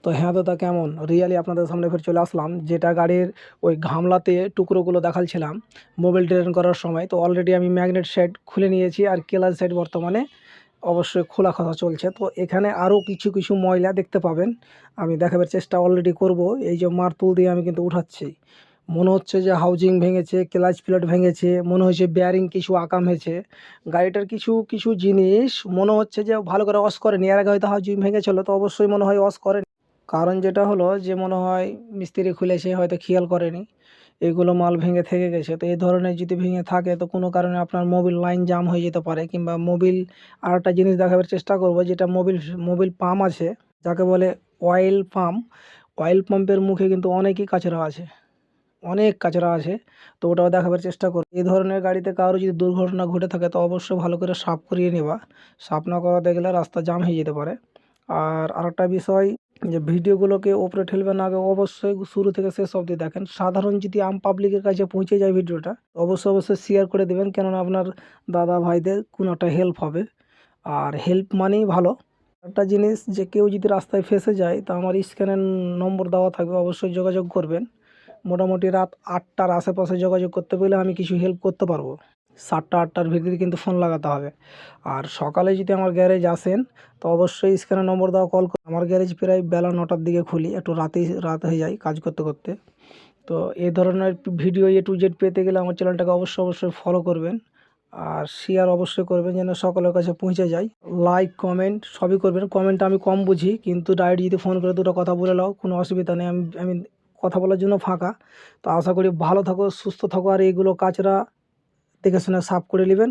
তো হ্যাঁ দাদা, কেমন রিয়ালি আপনাদের সামনে ফের চলে আসলাম, যেটা গাড়ির ওই গামলাতে টুকরোগুলো দেখাচ্ছিলাম মোবিল ড্রেন করার সময়। তো অলরেডি আমি ম্যাগনেট সাইড খুলে নিয়েছি, আর কেলার সাইড বর্তমানে অবশ্যই খোলা কথা চলছে। তো এখানে আরও কিছু কিছু ময়লা দেখতে পাবেন, আমি দেখাবার চেষ্টা অলরেডি করব। এই যে মারতুল দিয়ে আমি কিন্তু উঠাচ্ছি, মনে হচ্ছে যে হাউজিং ভেঙেছে, ক্লাচ প্লেট ভেঙেছে, মনে হচ্ছে বেয়ারিং কিছু আকাম হয়েছে। গাড়িটার কিছু কিছু জিনিস মনে হচ্ছে যে ভালো করে ওয়াশ করেনি, এর আগে হয়তো হাউজিং ভেঙেছিল, তো অবশ্যই মনে হয় ওয়াশ করেনি। কারণ যেটা হলো যে মনে হয় মিস্ত্রি খুলেছে, হয়তো খেয়াল করেনি, এগুলো মাল ভেঙে থেকে গেছে। তো এই ধরনের যদি ভেঙে থাকে তো কোনো কারণে আপনার মোবিল লাইন জাম হয়ে যেতে পারে, কিংবা মোবিল, আর একটা জিনিস দেখাবার চেষ্টা করব, যেটা মোবিল মোবিল পাম্প আছে, যাকে বলে অয়েল পাম্প। অয়েল পাম্পের মুখে কিন্তু অনেকই কাচরা আছে, অনেক কাচরা আছে। তো ওটাও দেখাবার চেষ্টা করো। এই ধরনের গাড়িতে কারো যদি দুর্ঘটনা ঘটে থাকে তো অবশ্যই ভালো করে সাফ করিয়ে নেবা, সাফ না করাতে গেলে রাস্তা জাম হয়ে যেতে পারে। আর আরেকটা বিষয়, যে ভিডিওগুলোকে ওপরে ঠেলবেন না, আগে অবশ্যই শুরু থেকে শেষ অবধি দেখেন। সাধারণ যদি আম পাবলিকের কাছে পৌঁছে যায় ভিডিওটা, অবশ্যই অবশ্যই শেয়ার করে দেবেন, কেননা আপনার দাদা ভাইদের কোনো একটা হেল্প হবে, আর হেল্প মানেই ভালো। একটা জিনিস, যে কেউ যদি রাস্তায় ফেঁসে যায় তো আমার স্ক্যানের নম্বর দেওয়া থাকবে, অবশ্যই যোগাযোগ করবেন। মোটামুটি রাত 8টার আশেপাশে যোগাযোগ করতে পেলে আমি কিছু হেল্প করতে পারবো। 7টা 8টার ভিতরে কিন্তু ফোন লাগাতে হবে। আর সকালে যদি আমার গ্যারেজ আসেন তো অবশ্যই স্ক্যানের নম্বর দেওয়া কল করুন। আমার গ্যারেজ প্রায় বেলা 9টার দিকে খুলি, একটু রাত হয়ে যায় কাজ করতে করতে। তো এই ধরনের ভিডিও A to Z পেতে গেলে আমার চ্যানেলটাকে অবশ্যই অবশ্যই ফলো করবেন, আর শেয়ার অবশ্যই করবেন যেন সকলের কাছে পৌঁছে যায়। লাইক কমেন্ট সবই করবেন। কমেন্ট আমি কম বুঝি, কিন্তু ডাইরেক্ট যদি ফোন করে দুটো কথা বলে নাও কোনো অসুবিধা নেই, আমি আমি কথা বলার জন্য ফাঁকা। তো আশা করি ভালো থাকো, সুস্থ থাকো, আর এইগুলো কাচরা দেখে শুনে সাফ করে নেবেন।